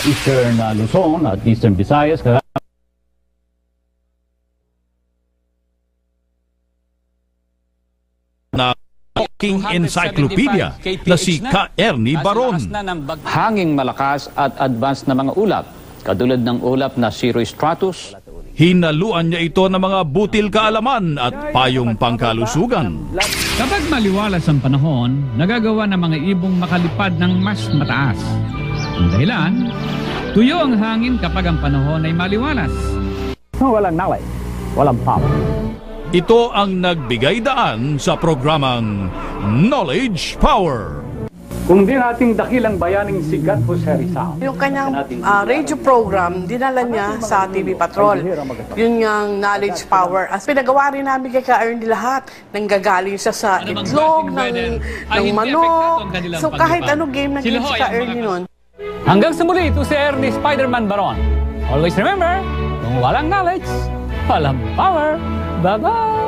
Eastern Luzon at Eastern Visayas. Na King Encyclopedia na si Ka Ernie Baron. Hanging malakas at advanced na mga ulap, katulad ng ulap na cirrostratus. Hinaluan niya ito ng mga butil kaalaman at payong pangkalusugan. Kapag maliwalas ang panahon, nagagawa ng mga ibong makalipad ng mas mataas. Ang dahilan, tuyo ang hangin kapag ang panahon ay maliwalas. Walang knowledge, walang power. Ito ang nagbigay daan sa programang Knowledge Power. Kung di nating dakilang bayaning sigat Jose Rizal. Yung kanyang radio program, dinala niya sa TV Patrol. Yun yung knowledge power. As pinagawa rin namin kay Ka-Ernie lahat. Nanggagaling siya sa itlog, ng manok. So kahit anong game na game si Ka-Ernie nun. Hanggang sa muli, ito si Ernie Spider-Man Baron. Always remember, kung walang knowledge, walang power. Bye-bye!